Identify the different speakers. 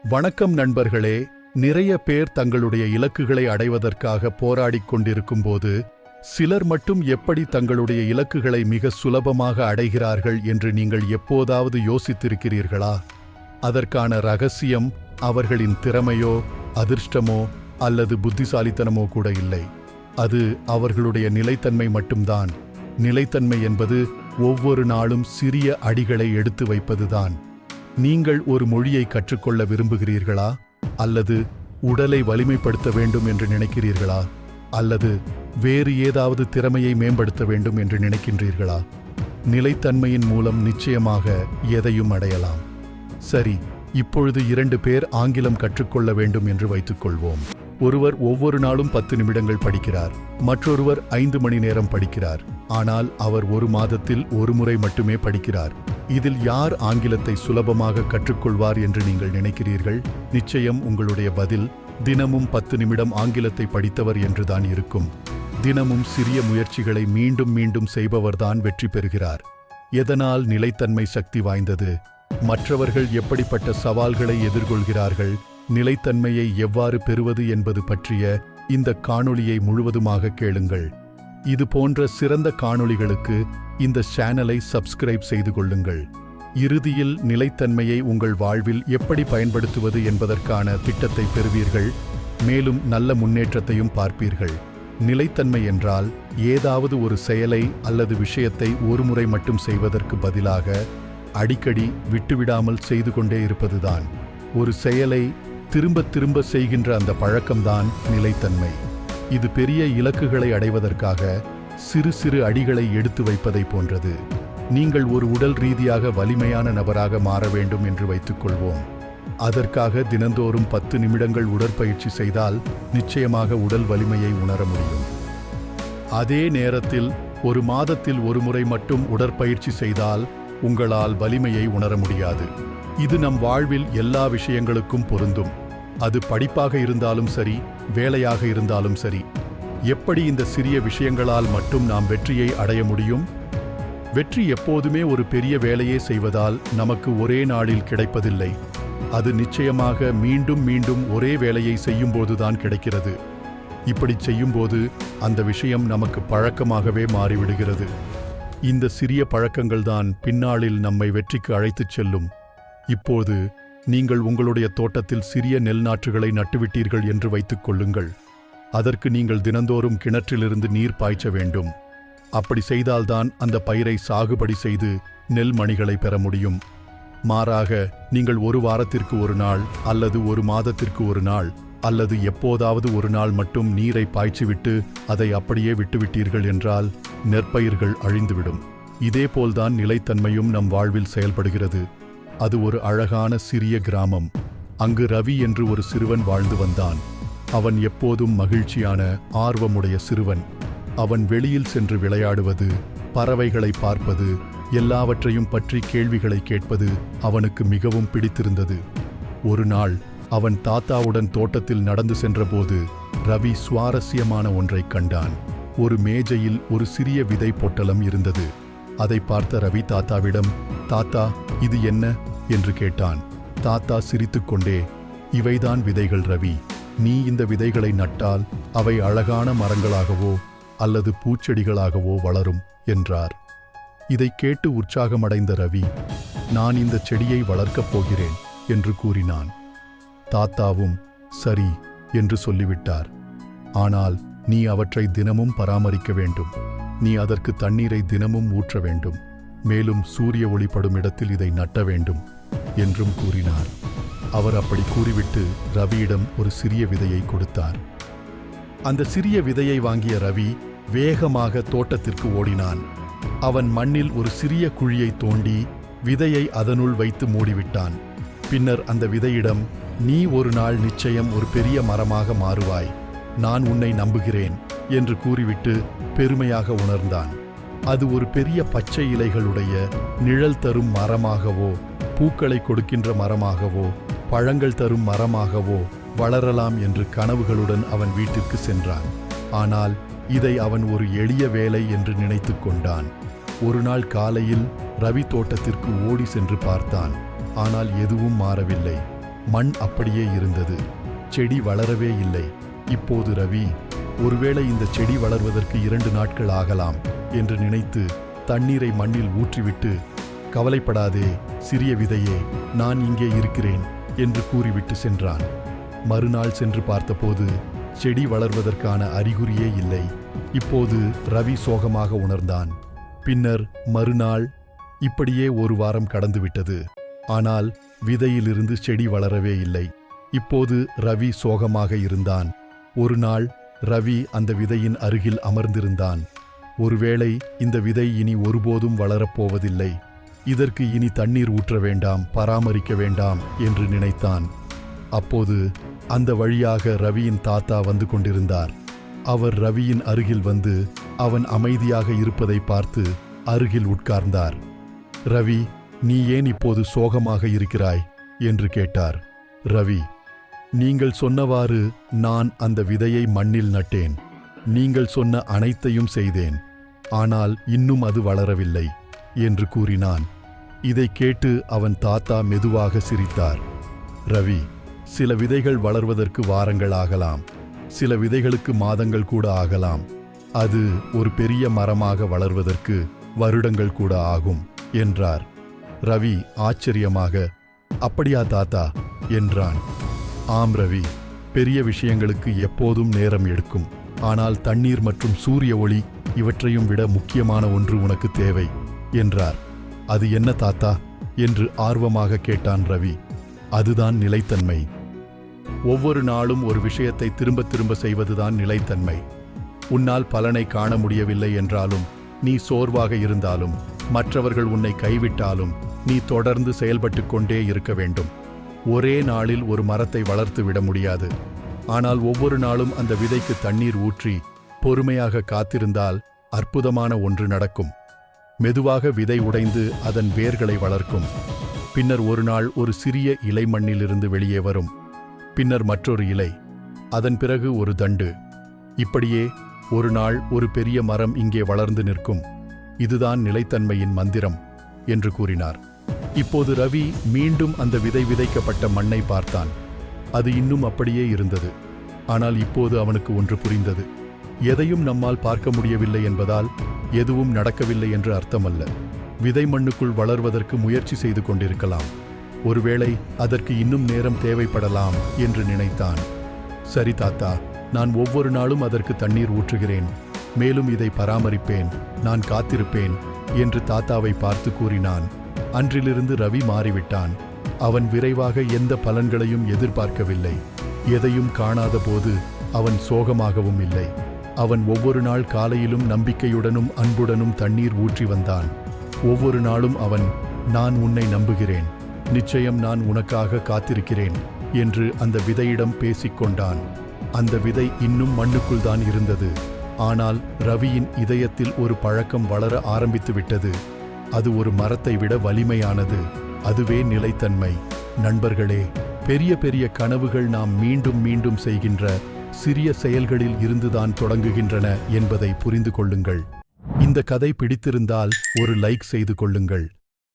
Speaker 1: வணக்கம் நண்பர்களே. நிறைய பேர் தங்களுடைய இலக்குகளை அடைவதற்காக போராடிக் கொண்டிருக்கும்போது சிலர் மட்டும் எப்படி தங்களுடைய இலக்குகளை மிக சுலபமாக அடைகிறார்கள் என்று நீங்கள் எப்போதாவது யோசித்திருக்கிறீர்களா? அதற்கான ரகசியம் அவர்களின் திறமையோ அதிர்ஷ்டமோ அல்லது புத்திசாலித்தனமோ கூட இல்லை. அது அவர்களுடைய நிலைத்தன்மை மட்டும்தான். நிலைத்தன்மை என்பது ஒவ்வொரு நாளும் சிறிய அடிகளை எடுத்து வைப்பதுதான். நீங்கள் ஒரு மொழியை கற்றுக்கொள்ள விரும்புகிறீர்களா? அல்லது உடலை வலிமைப்படுத்த வேண்டும் என்று நினைக்கிறீர்களா? அல்லது வேறு ஏதாவது திறமையை மேம்படுத்த வேண்டும் என்று நினைக்கின்றீர்களா? நிலைத்தன்மையின் மூலம் நிச்சயமாக எதையும் அடையலாம். சரி, இப்பொழுது 2 பேர் ஆங்கிலம் கற்றுக்கொள்ள வேண்டும் என்று வைத்துக்கொள்வோம். ஒருவர் ஒவ்வொரு நாளும் 10 நிமிடங்கள் படிக்கிறார், மற்றொருவர் 5 மணி நேரம் படிக்கிறார். ஆனால் அவர் ஒரு மாதத்தில் ஒரு முறை மட்டுமே படிக்கிறார். இதில் யார் ஆங்கிலத்தை சுலபமாக கற்றுக்கொள்வார் என்று நீங்கள் நினைக்கிறீர்கள்? நிச்சயம் உங்களுடைய பதில் தினமும் 10 நிமிடம் ஆங்கிலத்தை படித்தவர் என்றுதான் இருக்கும். தினமும் சிறிய முயற்சிகளை மீண்டும் மீண்டும் செய்பவர்தான் வெற்றி பெறுகிறார். எதனால் நிலைத்தன்மை சக்தி வாய்ந்தது? மற்றவர்கள் எப்படிப்பட்ட சவால்களை எதிர்கொள்கிறார்கள், நிலைத்தன்மையை எவ்வாறு பெறுவது என்பது பற்றிய இந்த காணொளியை முழுவதுமாக கேளுங்கள். இது போன்ற சிறந்த காணொளிகளுக்கு இந்த சேனலை சப்ஸ்கிரைப் செய்து கொள்ளுங்கள். இறுதியில் நிலைத்தன்மையை உங்கள் வாழ்வில் எப்படி பயன்படுத்துவது என்பதற்கான திட்டத்தை பெறுவீர்கள். மேலும் நல்ல முன்னேற்றத்தையும் பார்ப்பீர்கள். நிலைத்தன்மை என்றால் ஏதாவது ஒரு செயலை அல்லது விஷயத்தை ஒரு முறை மட்டும் செய்வதற்கு பதிலாக அடிக்கடி விட்டுவிடாமல் செய்து கொண்டே இருப்பதுதான். ஒரு செயலை திரும்ப திரும்ப செய்கின்ற அந்த பழக்கம்தான் நிலைத்தன்மை. இது பெரிய இலக்குகளை அடைவதற்காக சிறு சிறு அடிகளை எடுத்து வைப்பதை போன்றது. நீங்கள் ஒரு உடல் ரீதியாக வலிமையான நபராக மாற வேண்டும் என்று வைத்துக்கொள்வோம். அதற்காக தினந்தோறும் 10 நிமிடங்கள் உடற்பயிற்சி செய்தால் நிச்சயமாக உடல் வலிமையை உணர முடியும். அதே நேரத்தில் ஒரு மாதத்தில் ஒரு முறை மட்டும் உடற்பயிற்சி செய்தால் உங்களால் வலிமையை உணர முடியாது. இது நம் வாழ்வில் எல்லா விஷயங்களுக்கும் பொருந்தும். அது படிப்பாக இருந்தாலும் சரி, வேலையாக இருந்தாலும் சரி. எப்படி இந்த சிறிய விஷயங்களால் மட்டும் நாம் வெற்றியை அடைய முடியும்? வெற்றி எப்போதுமே ஒரு பெரிய வேலையை செய்வதால் நமக்கு ஒரே நாளில் கிடைப்பதில்லை. அது நிச்சயமாக மீண்டும் மீண்டும் ஒரே வேலையை செய்யும்போதுதான் கிடைக்கிறது. இப்படி செய்யும்போது அந்த விஷயம் நமக்கு பழக்கமாகவே மாறிவிடுகிறது. இந்த சிறிய பழக்கங்கள்தான் பின்னாளில் நம்மை வெற்றிக்கு அழைத்துச் செல்லும். இப்போது நீங்கள் உங்களுடைய தோட்டத்தில் சிறிய நெல் நாற்றுகளை நட்டுவிட்டீர்கள் என்று வைத்துக் கொள்ளுங்கள். அதற்கு நீங்கள் தினந்தோறும் கிணற்றிலிருந்து நீர் பாய்ச்ச வேண்டும். அப்படி செய்தால்தான் அந்த பயிரை சாகுபடி செய்து நெல் மணிகளை பெற முடியும். மாறாக நீங்கள் ஒரு வாரத்திற்கு ஒரு நாள் அல்லது ஒரு மாதத்திற்கு ஒரு நாள் அல்லது எப்போதாவது ஒரு நாள் மட்டும் நீரை பாய்ச்சிவிட்டு அதை அப்படியே விட்டுவிட்டீர்கள் என்றால் நெற்பயிர்கள் அழிந்துவிடும். இதேபோல்தான் நிலைத்தன்மையும் நம் வாழ்வில் செயல்படுகிறது. அது ஒரு அழகான சிறிய கிராமம். அங்கு ரவி என்று ஒரு சிறுவன் வாழ்ந்து வந்தான். அவன் எப்போதும் மகிழ்ச்சியான ஆர்வமுடைய சிறுவன். அவன் வெளியில் சென்று விளையாடுவது, பறவைகளை பார்ப்பது, எல்லாவற்றையும் பற்றி கேள்விகளை கேட்பது அவனுக்கு மிகவும் பிடித்திருந்தது. ஒரு நாள் அவன் தாத்தாவுடன் தோட்டத்தில் நடந்து சென்றபோது ரவி சுவாரஸ்யமான ஒன்றைக் கண்டான். ஒரு மேஜையில் ஒரு சிறிய விதை பொட்டலம் இருந்தது. அதை பார்த்த ரவி தாத்தாவிடம், "தாத்தா, இது என்ன?" என்று கேட்டான். தாத்தா சிரித்துக்கொண்டே, "இவைதான் விதைகள் ரவி. நீ இந்த விதைகளை நட்டால் அவை அழகான மரங்களாகவோ அல்லது பூச்செடிகளாகவோ வளரும்" என்றார். இதை கேட்டு உற்சாகமடைந்த ரவி, "நான் இந்த செடியை வளர்க்கப் போகிறேன்" என்று கூறினான். தாத்தாவும் சரி என்று சொல்லிவிட்டார். "ஆனால் நீ அவற்றை தினமும் பராமரிக்க வேண்டும். நீ அதற்கு தண்ணீரை தினமும் ஊற்ற வேண்டும். மேலும் சூரிய ஒளிப்படும் இடத்தில் இதை நட்ட வேண்டும்" என்றும் கூறினார். அவர் அப்படி கூறிவிட்டு ரவியிடம் ஒரு சிறிய விதையை கொடுத்தார். அந்த சிறிய விதையை வாங்கிய ரவி வேகமாக தோட்டத்திற்கு ஓடினான். அவன் மண்ணில் ஒரு சிறிய குழியை தோண்டி விதையை அதனுள் வைத்து மூடிவிட்டான். பின்னர் அந்த விதையிடம், "நீ ஒரு நாள் நிச்சயம் ஒரு பெரிய மரமாக மாறுவாய். நான் உன்னை நம்புகிறேன்" என்று கூறிவிட்டு பெருமையாக உணர்ந்தான். அது ஒரு பெரிய பச்சை இலைகளுடைய நிழல் தரும் மரமாகவோ, பூக்களை கொடுக்கின்ற மரமாகவோ, பழங்கள் தரும் மரமாகவோ வளரலாம் என்று கனவுகளுடன் அவன் வீட்டிற்கு சென்றான். ஆனால் இதை அவன் ஒரு எளிய வேலை என்று நினைத்து கொண்டான். ஒரு நாள் காலையில் ரவி தோட்டத்திற்கு ஓடி சென்று பார்த்தான். ஆனால் எதுவும் மாறவில்லை. மண் அப்படியே இருந்தது. செடி வளரவே இல்லை. இப்போது ரவி, ஒருவேளை இந்த செடி வளர்வதற்கு 2 நாட்கள் ஆகலாம் என்று நினைத்து தண்ணீரை மண்ணில் ஊற்றிவிட்டு, கவலைப்படாதே சிறிய விதையே, நான் இங்கே இருக்கிறேன் என்று கூறிவிட்டு சென்றான். மறுநாள் சென்று பார்த்தபோது செடி வளர்வதற்கான அறிகுறியே இல்லை. இப்போது ரவி சோகமாக உணர்ந்தான். பின்னர் மறுநாள். இப்படியே 1 வாரம் கடந்துவிட்டது. ஆனால் விதையிலிருந்து செடி வளரவே இல்லை. இப்போது ரவி சோகமாக இருந்தான். ஒரு நாள் ரவி அந்த விதையின் அருகில் அமர்ந்திருந்தான். ஒருவேளை இந்த விதை இனி ஒருபோதும் வளரப்போவதில்லை, இதற்கு இனி தண்ணீர் ஊற்ற வேண்டாம், பராமரிக்க வேண்டாம் என்று நினைத்தான். அப்போது அந்த வழியாக ரவியின் தாத்தா வந்து கொண்டிருந்தார். அவர் ரவியின் அருகில் வந்து அவன் அமைதியாக இருப்பதை பார்த்து அருகில் உட்கார்ந்தார். ரவி, நீ ஏன் இப்போது சோகமாக இருக்கிறாய் என்று கேட்டார். ரவி, நீங்கள் சொன்னவாறு நான் அந்த விதையை மண்ணில் நட்டேன். நீங்கள் சொன்ன அனைத்தையும் செய்தேன். ஆனால் இன்னும் அது வளரவில்லை என்று கூறினான். இதை கேட்டு அவன் தாத்தா மெதுவாக சிரித்தார். ரவி, சில விதைகள் வளர்வதற்கு வாரங்கள் ஆகலாம், சில விதைகளுக்கு மாதங்கள் கூட ஆகலாம். அது ஒரு பெரிய மரமாக வளர்வதற்கு வருடங்கள் கூட ஆகும் என்றார். ரவி ஆச்சரியமாக, அப்படியா தாத்தா என்றான். ஆம் ரவி, பெரிய விஷயங்களுக்கு எப்போதும் நேரம் எடுக்கும். ஆனால் தண்ணீர் மற்றும் சூரிய ஒளி இவற்றையும் விட முக்கியமான ஒன்று உனக்கு தேவை என்றார். அது என்ன தாத்தா என்று ஆர்வமாக கேட்டான் ரவி. அதுதான் நிலைத்தன்மை. ஒவ்வொரு நாளும் ஒரு விஷயத்தை திரும்ப திரும்ப செய்வதுதான் நிலைத்தன்மை. உன்னால் பலனை காண முடியவில்லை என்றாலும், நீ சோர்வாக இருந்தாலும், மற்றவர்கள் உன்னை கைவிட்டாலும், நீ தொடர்ந்து செயல்பட்டு கொண்டே இருக்க வேண்டும். ஒரே நாளில் ஒரு மரத்தை வளர்த்து விட முடியாது. ஆனால் ஒவ்வொரு நாளும் அந்த விதைக்கு தண்ணீர் ஊற்றி பொறுமையாக காத்திருந்தால் அற்புதமான ஒன்று நடக்கும். மெதுவாக விதை உடைந்து அதன் வேர்களை வளர்க்கும். பின்னர் ஒரு நாள் ஒரு சிறிய இலை மண்ணிலிருந்து வெளியே வரும். பின்னர் மற்றொரு இலை, அதன் பிறகு ஒரு தண்டு. இப்படியே ஒரு நாள் ஒரு பெரிய மரம் இங்கே வளர்ந்து நிற்கும். இதுதான் நிலைத்தன்மையின் மந்திரம் என்று கூறினார். இப்போது ரவி மீண்டும் அந்த விதை விதைக்கப்பட்ட மண்ணை பார்த்தான். அது இன்னும் அப்படியே இருந்தது. ஆனால் இப்போது அவனுக்கு ஒன்று புரிந்தது. எதையும் நம்மால் பார்க்க முடியவில்லை என்பதால் எதுவும் நடக்கவில்லை என்று அர்த்தமல்ல. விதை மண்ணுக்குள் வளர்வதற்கு முயற்சி செய்து கொண்டிருக்கலாம். ஒருவேளை அதற்கு இன்னும் நேரம் தேவைப்படலாம் என்று நினைத்தான். சரி தாத்தா, நான் ஒவ்வொரு நாளும் அதற்கு தண்ணீர் ஊற்றுகிறேன், மேலும் இதை பராமரிப்பேன், நான் காத்திருப்பேன் என்று தாத்தாவை பார்த்து கூறினான். அன்றிலிருந்து ரவி மாறிவிட்டான். அவன் விரைவாக எந்த பலன்களையும் எதிர்பார்க்கவில்லை. எதையும் காணாத போது அவன் சோகமாகவும் இல்லை. அவன் ஒவ்வொரு நாள் காலையிலும் நம்பிக்கையுடனும் அன்புடனும் தண்ணீர் ஊற்றி வந்தான். ஒவ்வொரு நாளும் அவன், நான் உன்னை நம்புகிறேன், நிச்சயம் நான் உனக்காக காத்திருக்கிறேன் என்று அந்த விதையிடம் பேசிக்கொண்டான். அந்த விதை இன்னும் மண்ணுக்குள் தான் இருந்தது. ஆனால் ரவியின் இதயத்தில் ஒரு பழக்கம் வளர ஆரம்பித்து விட்டது. அது ஒரு மரத்தை விட வலிமையானது. அதுவே நிலைத்தன்மை. நண்பர்களே, பெரிய பெரிய கனவுகள் நாம் மீண்டும் மீண்டும் செய்கின்ற சிறிய செயல்களில் இருந்துதான் தொடங்குகின்றன என்பதை புரிந்து கொள்ளுங்கள். இந்த கதை பிடித்திருந்தால் ஒரு லைக் செய்து கொள்ளுங்கள்.